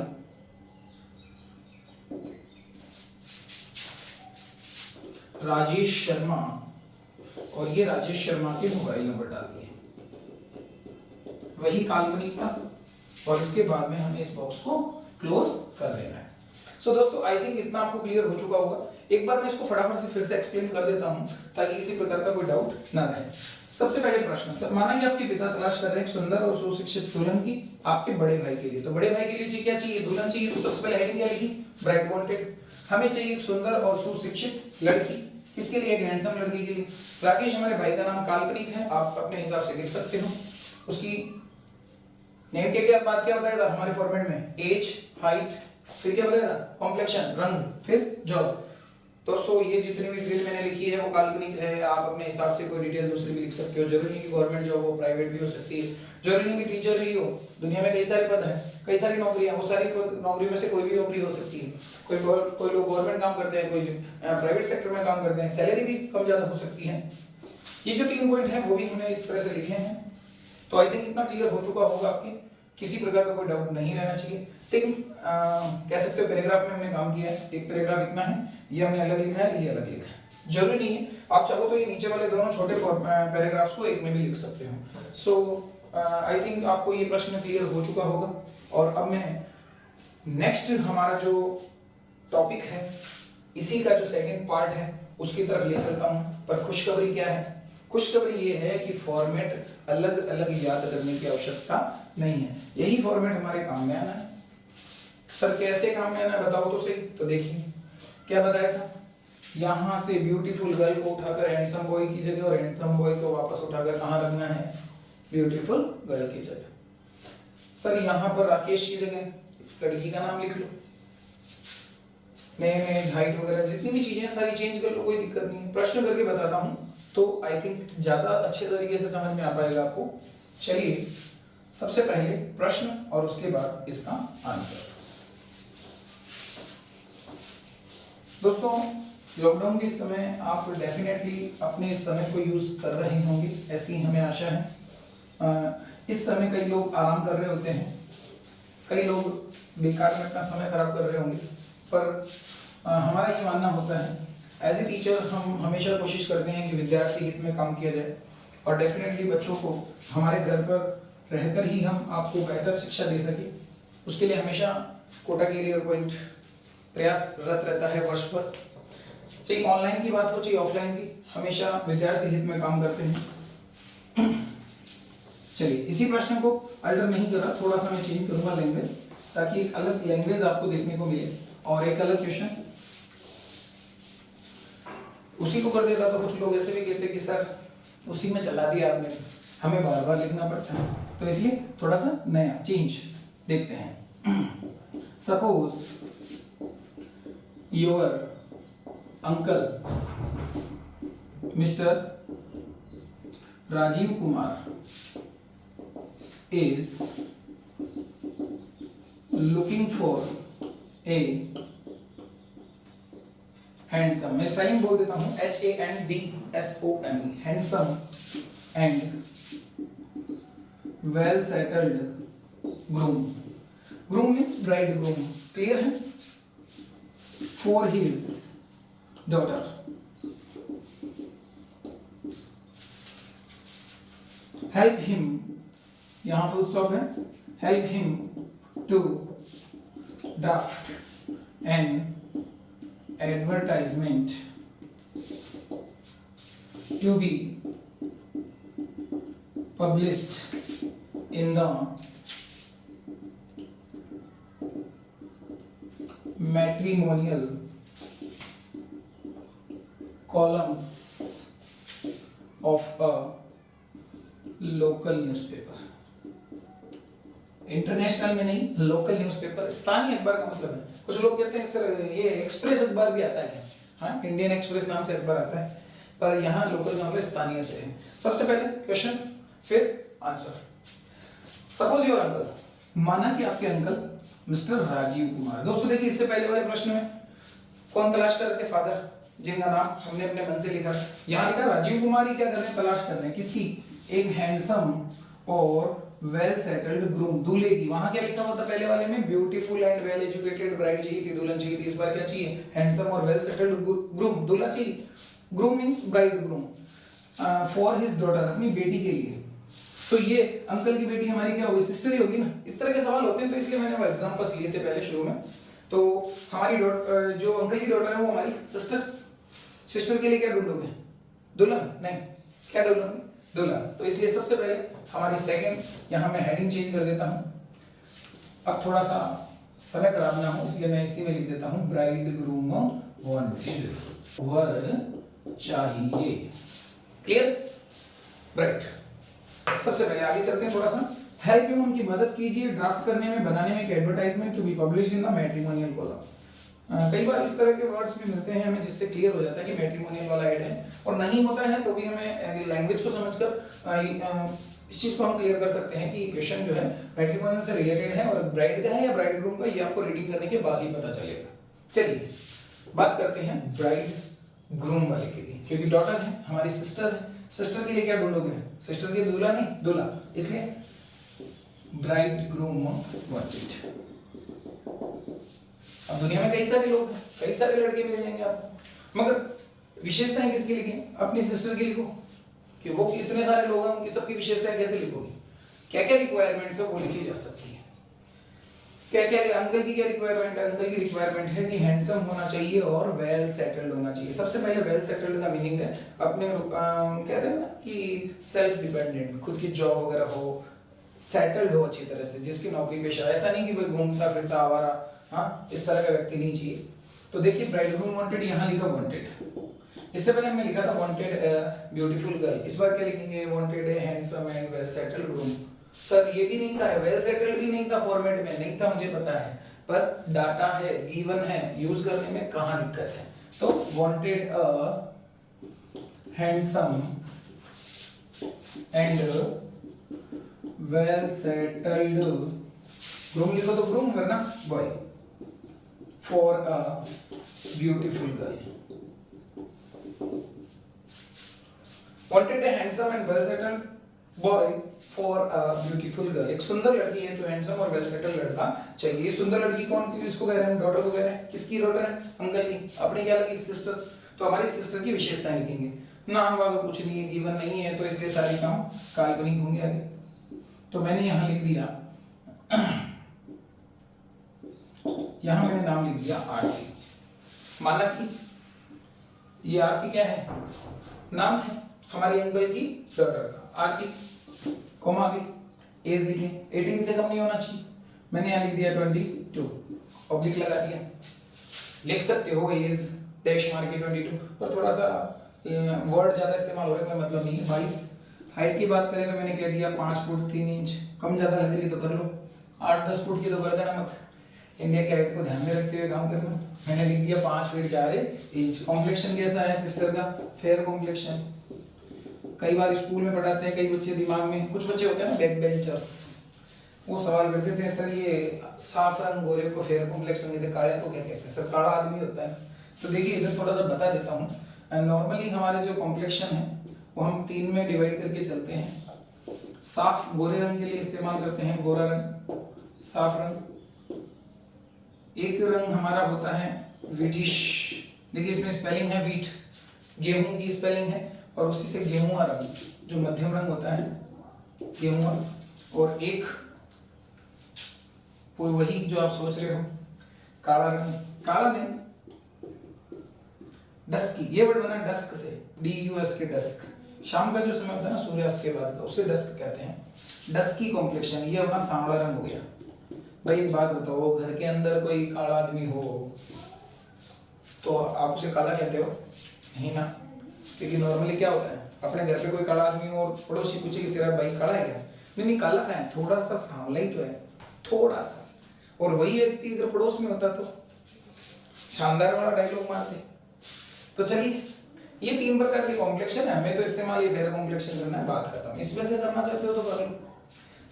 राजेश शर्मा, और ये राजेश शर्मा के मोबाइल नंबर डाल दिए, वही काल्पनिक था, और इसके बाद में हमें इस बॉक्स को क्लोज कर देना है। सो दोस्तों आई थिंक इतना आपको क्लियर हो चुका होगा। एक बार मैं इसको फटाफट से फिर से एक्सप्लेन कर देता हूं ताकि किसी प्रकार का कोई डाउट ना रहे। सबसे पहले प्रश्न, माना कि आपके पिता तलाश कर रहे हैं एक सुंदर और सुशिक्षित दुल्हन की आपके बड़े भाई के लिए। तो बड़े भाई के लिए क्या चाहिए? दुल्हन चाहिए। तो सबसे पहले हेडिंग क्या लिखी? Bright wanted. हमें चाहिए एक सुंदर और सुशिक्षित लड़की। किसके लिए? एक हैंडसम लड़की के लिए। राकेश हमारे भाई का नाम काल्पनिक है, आप अपने हिसाब से लिख सकते हो। उसकी नेम के क्या बात क्या बताएगा हमारे फॉर्मेट में? एज, हाइट, फिर क्या बताएगा? कॉम्प्लेक्शन, रंग, फिर जॉब। दोस्तों ये जितनी भी डिटेल मैंने लिखी है वो काल्पनिक है, आप अपने हिसाब से कोई डिटेल दूसरी भी लिख सकते हो। जरूरी नहीं कि गवर्नमेंट जॉब हो, प्राइवेट भी हो सकती है। जरूरी नहीं कि टीचर ही हो, दुनिया में कई सारे पद हैं, कई सारी नौकरियां, वो सारी नौकरियों में से कोई भी नौकरी हो सकती है। कोई लोग गवर्नमेंट काम करते हैं, कोई प्राइवेट सेक्टर में काम करते हैं, सैलरी भी कम ज्यादा हो सकती है। ये जो 3 पॉइंट है वो भी हमने इस तरह से लिखे हैं। तो आई थिंक इतना क्लियर हो चुका होगा आपके, किसी प्रकार का कोई डाउट नहीं रहना चाहिए। लेकिन कह सकते हो पैराग्राफ में हमने काम किया है। एक पैराग्राफ इतना है, ये हमने अलग लिखा है, ये अलग लिखा है। जरूरी नहीं है, आप चाहो तो ये नीचे वाले दोनों छोटे पैराग्राफ्स को एक में भी लिख सकते हो। सो आई थिंक आपको ये प्रश्न क्लियर हो चुका होगा। और अब मैं नेक्स्ट हमारा जो टॉपिक है, इसी का जो सेकंड पार्ट है उसकी तरफ ले चलता हूँ। पर खुशखबरी क्या है? खुशखबरी ये है कि फॉर्मेट अलग अलग याद करने की आवश्यकता नहीं है, यही फॉर्मेट हमारे काम में आना है। सर कैसे काम में आना है बताओ तो सही। तो देखिए क्या बताया था, यहां से ब्यूटीफुल गर्ल को उठाकर हैंडसम बॉय की जगह और हैंडसम बॉय को वापस उठाकर कहां रखना है? ब्यूटीफुल गर्ल की जगह। सर यहां पर राकेश की जगह लड़की का नाम लिख लो, नेम, एज, हाइट वगैरह जितनी भी चीजें सारी चेंज कर लो, कोई दिक्कत नहीं है। प्रश्न करके बताता हूं तो आई थिंक ज्यादा अच्छे तरीके से समझ में आ पाएगा आपको। चलिए सबसे पहले प्रश्न और उसके बाद इसका आंसर। दोस्तों लॉकडाउन के समय आप डेफिनेटली अपने समय को यूज कर रहे होंगे, ऐसी हमें आशा है। इस समय कई लोग आराम कर रहे होते हैं, कई लोग बेकार में अपना समय खराब कर रहे होंगे, पर हमारा ये मानना होता है एज ए टीचर हम हमेशा कोशिश करते हैं कि विद्यार्थी हित में काम किया जाए और डेफिनेटली बच्चों को हमारे घर पर रहकर ही हम आपको बेहतर शिक्षा दे सके। उसके लिए हमेशा कोटा कैरियर पॉइंट प्रयासरत रहता है वर्ष पर, चाहे ऑनलाइन की बात हो चाहे ऑफलाइन की, हमेशा विद्यार्थी हित में काम करते हैं। चलिए इसी प्रश्न को अल्टर नहीं कर रहा, थोड़ा सा मैं चेंज करूंगा लैंग्वेज, ताकि एक अलग लैंग्वेज आपको देखने को मिले और एक अलग क्वेश्चन उसी को कर देता। तो कुछ लोग ऐसे भी कहते कि सर उसी में चला दिया आपने, हमें बार बार लिखना पड़ता है, तो इसलिए थोड़ा सा नया चेंज देखते हैं। Suppose your uncle mister Rajiv Kumar is looking for a handsome, मैं स्पेलिंग बोल देता हूं HANDSOME, handsome and well settled groom. Groom means bridegroom, clear है? For his daughter. Help him, यहां फुल स्टॉप है, help him to draft an advertisement to be published in the matrimonial columns of a local newspaper. International में नहीं, local newspaper, स्थानीय अखबार का मतलब है। कुछ लोग कहते हैं सर ये एक्सप्रेस अखबार भी आता है, हाँ इंडियन एक्सप्रेस नाम से अखबार आता है, पर यहाँ लोकल का मतलब स्थानीय से है। सबसे पहले क्वेश्चन फिर आंसर। सपोज योर अंकल, माना कि आपके अंकल मिस्टर राजीव कुमार। दोस्तों देखिए इससे पहले वाले प्रश्न में कौन तलाश कर रहे थे? फादर, जिनका नाम हमने अपने मन से लिखा। यहाँ लिखा राजीव कुमार ही क्या कर रहे हैं? तलाश कर रहे हैं किसकी? एक हैंडसम और वेल सेटल्ड ग्रूम, दूल्हे की। वहां क्या लिखा हुआ था पहले वाले में? Beautiful and well educated bride चाहिए थी, दुल्हन चाहिए थी। इस बार क्या चाहिए? हैंडसम और वेल सेटल्ड ग्रूम, दूल्हा चाहिए। Groom means bride groom for his daughter, अपनी बेटी के लिए। तो ये अंकल की बेटी हमारी क्या होगी? सिस्टर ही होगी ना। इस तरह के सवाल होते हैं, तो इसलिए मैंने वो एग्जांपल्स लिए थे पहले शुरू में। तो हमारी जो अंकल की डॉटर है वो हमारी सिस्टर। सिस्टर के लिए क्या ढूंढोगे? दुल्हन नहीं, क्या ढूंढोगे? दुल्हन। तो इसलिए सबसे पहले हमारी सेकंड, यहाँ मैं हेडिंग चेंज कर देता हूँ। अब थोड़ा सा समय खराब ना हो इसलिए मैं इसी में लिख देता हूँ ब्राइड ग्रूम वांटेड, वर चाहिए। क्लियर? राइट। सबसे पहले आगे चलते हैं थोड़ा सा। हेल्प यू, उनकी मदद कीजिए ड्राफ्ट करने में, बनाने में एक advertisement to be published in the matrimonial column. कई बार इस तरह के वर्ड्स भी मिलते हैं हमें जिससे क्लियर हो जाता है कि मैट्रिमोनियल वाला ऐड है, और नहीं होता है तो भी हमें लैंग्वेज को समझकर इस चीज को हम क्लियर कर सकते हैं कि क्वेश्चन जो है मैट्रिमोनियल से रिलेटेड है और ब्राइड का है या ब्राइड ग्रूम का, ये आपको रीडिंग करने के बाद ही पता चलेगा। चलिए बात करते हैं ब्राइड ग्रूम वाले के लिए, क्योंकि डॉटर है हमारी, सिस्टर है। सिस्टर के लिए क्या ढूंढोगे? सिस्टर के दूल्हा नहीं, दूल्हा, इसलिए ब्राइड ग्रूम वांटेड। अब दुनिया में कई सारे लोग हैं, कई सारे लड़के मिल जाएंगे आपको, मगर विशेषताएं किसकी लिखें? अपनी सिस्टर की लिखो, कि वो इतने सारे लोग हैं उनकी सबकी विशेषताएं कैसे लिखोगे? क्या क्या रिक्वायरमेंट्स है वो लिखी जा सकती है। क्या क्या अंकल की क्या रिक्वायरमेंट है? अंकल की रिक्वायरमेंट है कि हैंडसम होना चाहिए और वेल सेटल्ड होना चाहिए। सबसे पहले वेल सेटल्ड का मीनिंग है अपने कहते हैं ना कि सेल्फ डिपेंडेंट, खुद की जॉब वगैरह हो, सेटल्ड हो अच्छी तरह से, जिसकी नौकरी पेशा, ऐसा नहीं कि कोई घूमता फिरता आवारा, हाँ इस तरह का व्यक्ति नहीं चाहिए। तो देखिए ब्राइडग्रूम वांटेड, यहाँ लिखा वांटेड। इससे पहले हमने लिखा था वांटेड ब्यूटीफुल गर्ल, इस बार क्या लिखेंगे? Wanted handsome and well settled groom. Sir ये भी नहीं था, वेल सेटल्ड भी नहीं था, फॉर्मेट में नहीं था, मुझे पता है, पर डाटा है, गिवन है, यूज करने में कहां दिक्कत है? तो wanted a handsome and well settled groom लिखो तो ग्रूम, वरना boy, for a beautiful girl. Wanted a handsome and well settled boy for a beautiful girl. एक सुंदर लड़की है तो हैंडसम और वेल सेटल्ड लड़का चाहिए। सुंदर लड़की कौन की? इसको कह रहे हैं डॉटर को कह रहे हैं। किसकी डॉटर है? अंकल की। अपनी क्या लगी? सिस्टर। तो हमारी सिस्टर की विशेषताएं लिखेंगे। नाम वागम कुछ नहीं है, गिवन नहीं है, तो इसलिए सारे काम काल्पनिक होंगे आगे। तो मैंने यहां लिख दिया, यहां मैंने नाम लिख दिया आरती। माना कि ये आरती क्या है? नाम है हमारी अंकल की डॉटर का, आरती, कॉमा आगे एज लिखे, 18 से कम नहीं होना चाहिए। मैंने यहाँ लिख दिया 22, ऑब्लिक लगा दिया। लिख सकते हो एज डैश मार के 22, पर थोड़ा सा वर्ड ज्यादा इस्तेमाल हो रहा है, कोई मतलब नहीं है। 22 हाइट की बात करें तो मैंने कह दिया 5 फुट 3 इंच, कम ज्यादा लग रही तो कर लो, 8-10 फुट की तो कर देना मत, इंडिया की हाइट को ध्यान में रखते हुए काम करना। मैंने लिख दिया 5 फीट 4 इंच। कॉम्प्लेक्शन कैसा है सिस्टर का? Fair complexion. कई बार स्कूल में पढ़ाते हैं कई बच्चे, दिमाग में कुछ बच्चे होते हैं ना बैक बेंचर्स, वो सवाल करते थे सर ये साफ रंग गोरे को फेयर कॉम्प्लेक्शन नहीं थे, काले को क्या कहते हैं? सर काला आदमी होता है। तो देखिए इधर थोड़ा सा बता देता हूँ। नॉर्मली हमारे जो कॉम्प्लेक्शन है वो हम 3 में डिवाइड करके चलते हैं। साफ गोरे रंग के लिए इस्तेमाल करते हैं गोरा रंग, साफ रंग। एक रंग हमारा होता है वीटिश, देखिए इसमें स्पेलिंग है वीट, गेहूं की स्पेलिंग है, और उसी से गेहुआ रंग जो मध्यम रंग होता है गेहुआ। और एक वो वही जो आप सोच रहे हो काला रंग, काला नहीं डस्की, ये वर्ड बना डस्क से, DUS के डस्क, शाम का जो समय होता है ना सूर्यास्त के बाद का, उसे डस्क कहते हैं। डस्की कॉम्प्लेक्शन, ये अपना सांवला रंग हो गया। भाई एक बात बताओ, घर के अंदर कोई काला आदमी हो तो आप उसे काला कहते हो? नहीं ना, क्योंकि नॉर्मली क्या होता है, अपने घर पे कोई काला आदमी हो और पड़ोसी पूछे कि तेरा भाई काला है क्या? नहीं काला का है, थोड़ा सा सांवला ही तो है, थोड़ा सा। और वही व्यक्ति अगर पड़ोस में होता तो शानदार वाला डायलॉग मारते। तो चलिए ये 3 प्रकार के कॉम्प्लेक्शन है, हमें तो इस्तेमाल ये फेयर कॉम्प्लेक्शन करना है, बात करता हूँ। इसमें से करना चाहते हो तो कर लो,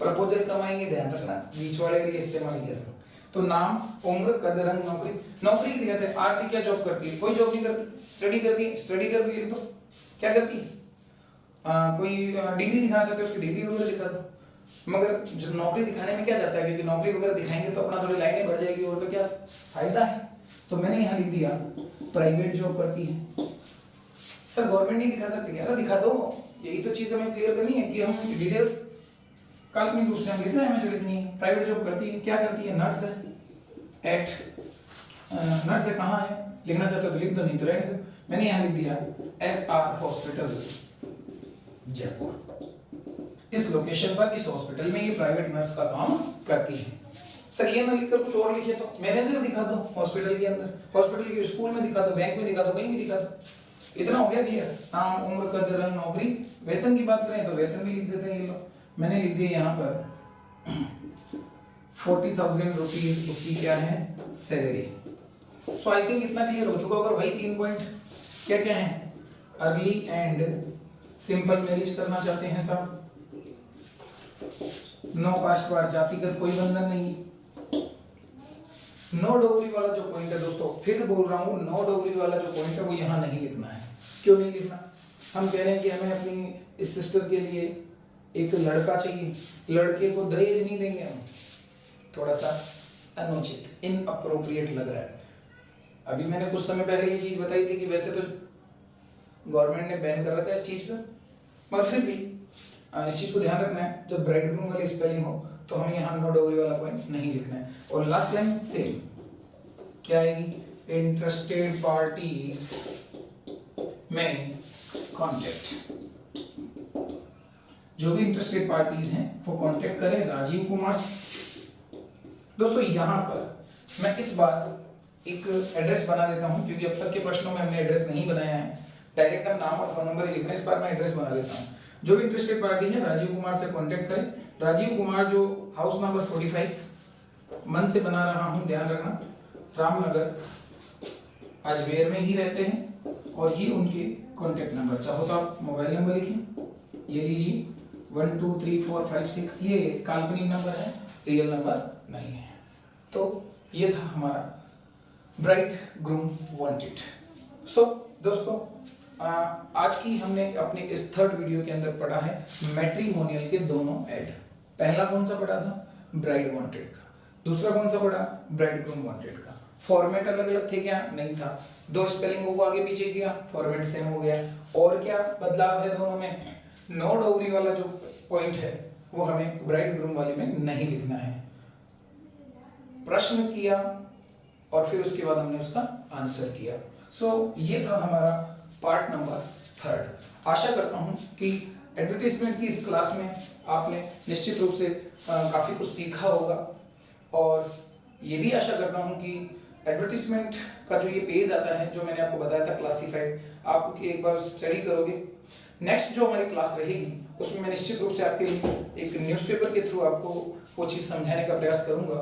प्रपोजल कमाएंगे, ध्यान रखना बीच वाले के लिए इस्तेमाल किया था। तो नाम, उम्र, कद, रंग, नौकरी। नौकरी की कहते हैं आरती क्या जॉब करती है? कोई जॉब नहीं करती, स्टडी करती है, स्टडी करके लिख दो। क्या करती है? कोई डिग्री दिखाना चाहते हो उसकी डिग्री वगैरह दिखा दो। मगर जो नौकरी दिखाने में क्या जाता है, क्योंकि नौकरी वगैरह दिखाएंगे तो अपना थोड़ी लाइनें बढ़ जाएगी, और तो क्या फायदा है। तो मैंने यहाँ लिख दिया प्राइवेट जॉब करती है। सर गवर्नमेंट नहीं दिखा सकती क्या? दिखा दो, यही तो चीज हमें क्लियर करनी है कि हम डिटेल्स काल्पनिक रूप से हम लिख रहे हैं, हमें जो लिखनी है। प्राइवेट जॉब करती है, क्या करती है? नर्स है, एट नर्स है, कहाँ है? लिखना चाहते हो तो लिख दो, नहीं तो रहने दो। मैंने यहाँ लिख दिया SR हॉस्पिटल जयपुर। इस लोकेशन पर इस हॉस्पिटल में ये प्राइवेट नर्स का काम करती है। सर ये ना लिखकर कुछ और लिखे तो मैनेजर दिखा दो, हॉस्पिटल के अंदर, हॉस्पिटल के स्कूल में दिखा दो, बैंक में दिखा दो, कहीं भी दिखा दो। इतना हो गया क्लियर। नाम, उम्र, कद, रंग, नौकरी। वेतन की बात करें तो वेतन भी लिख देते हैं ये लोग। मैंने लिख दिया यहाँ पर 40,000 रुपीज उसकी क्या है सैलरी। सो आई थिंक इतना क्लियर हो चुका होगा। वही 3 पॉइंट क्या क्या है, अर्ली एंड सिंपल मैरिज करना चाहते हैं साहब, नो कास्ट वार, जातिगत कोई बंधन नहीं, नो डोगरी वाला जो पॉइंट है दोस्तों, फिर बोल रहा हूँ, नो डोगरी वाला जो पॉइंट है वो यहाँ नहीं लिखना है। क्यों नहीं लिखना? हम कह रहे हैं कि हमें अपनी इस सिस्टर के लिए एक लड़का चाहिए, लड़के को दहेज नहीं देंगे हम। थोड़ा सा अनुचित, इनअप्रोप्रिएट लग रहा है। अभी मैंने कुछ समय पहले ये चीज बताई थी कि वैसे तो गवर्नमेंट ने बैन कर रखा है इस चीज पर, मगर फिर भी इस चीज को ध्यान रखना है, जब ब्राइड ग्रूम वाली स्पेलिंग हो तो हमें यहाँ नो डोगरी वाला पॉइंट नहीं लिखना है। और लास्ट लाइन सेम क्या आएगी, इंटरेस्टेड पार्टीज में कॉन्टेक्ट, जो भी इंटरेस्टेड पार्टीज हैं वो कांटेक्ट करें राजीव कुमार। दोस्तों यहाँ पर मैं इस बार एक एड्रेस बना देता हूँ, क्योंकि अब तक के प्रश्नों में हमने एड्रेस नहीं बनाया है, डायरेक्ट हम नाम और फोन नंबर ही लिख रहे हैं। इस बार मैं एड्रेस बना देता हूँ। जो भी इंटरेस्टेड पार्टी है राजीव कुमार से कांटेक्ट करें। राजीव कुमार जो हाउस नंबर 45 मन से बना रहा हूँ, ध्यान रखना, रामनगर अजमेर में ही रहते हैं। और ये उनके कांटेक्ट नंबर, चाहो तो आप मोबाइल नंबर लिखें, ये लीजिए 1 2 3 4 5 6, ये काल्पनिक नंबर है, रियल नंबर नहीं है। तो ये था हमारा ब्राइड ग्रूम वांटेड। सो दोस्तों आज की हमने अपने इस थर्ड वीडियो के अंदर पढ़ा है मैट्रिमोनियल के दोनों ऐड। पहला कौन सा पढ़ा था, ब्राइड वांटेड का, दूसरा कौन सा पढ़ा, ब्राइड ग्रूम वांटेड का। फॉर्मेट अलग अलग थे क्या, नहीं था, दो स्पेलिंगों को आगे पीछे किया, फॉर्मेट सेम हो गया। और क्या बदलाव है दोनों में, नो डोगरी वाला जो पॉइंट है वो हमें ब्राइड ग्रूम वाले में नहीं लिखना है। प्रश्न किया और फिर उसके बाद हमने उसका आंसर किया। सो ये था हमारा पार्ट नंबर 3। आशा करता हूं कि एडवर्टाइजमेंट की इस क्लास में आपने निश्चित रूप से काफी कुछ सीखा होगा। और ये भी आशा करता हूं कि एडवर्टाइजमेंट का जो ये पेज आता है, जो मैंने आपको बताया था क्लासिफाइड, आप एक बार स्टडी करोगे। नेक्स्ट जो हमारी क्लास रहेगी उसमें मैं निश्चित रूप से आपके लिए एक न्यूज़पेपर के थ्रू आपको वो चीज़ समझाने का प्रयास करूंगा,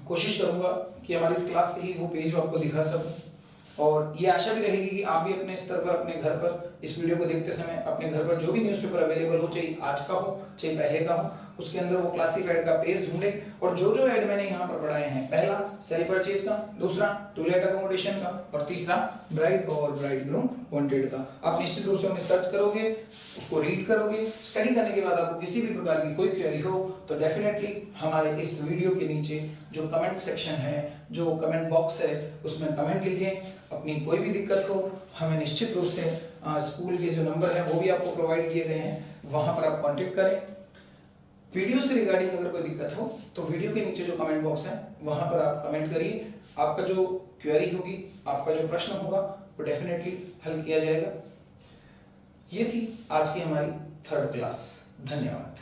कोशिश करूंगा कि हमारी इस क्लास से ही वो पेज आपको दिखा सकूं। और ये आशा भी रहेगी कि आप भी अपने स्तर पर, अपने घर पर इस वीडियो को देखते समय अपने घर पर जो भी न्यूज़पेपर अवेलेबल हो, चाहे आज का हो चाहे पहले का हो, उसके अंदर वो क्लासिफाइड का पेज ढूंढे और जो जो ऐड मैंने यहाँ पर पढ़ाए हैं, पहला सेल परचेज का, दूसरा टू लेट अकोमोडेशन का, और तीसरा ब्राइड और ब्राइड ग्रूम वांटेड का, आप निश्चित रूप से उन्हें सर्च करोगे, उसको रीड करोगे। स्टडी करने के बाद आपको किसी भी प्रकार की कोई क्वेरी हो तो डेफिनेटली हमारे इस वीडियो के नीचे जो कमेंट सेक्शन है, जो कमेंट बॉक्स है, उसमें कमेंट लिखें। अपनी कोई भी दिक्कत हो हमें निश्चित रूप से स्कूल के जो नंबर है वो भी आपको प्रोवाइड किए गए हैं, वहां पर आप कांटेक्ट करें। वीडियो से रिगार्डिंग अगर कोई दिक्कत हो तो वीडियो के नीचे जो कमेंट बॉक्स है वहां पर आप कमेंट करिए। आपका जो क्वेरी होगी, आपका जो प्रश्न होगा वो डेफिनेटली हल किया जाएगा। ये थी आज की हमारी 3rd क्लास। धन्यवाद।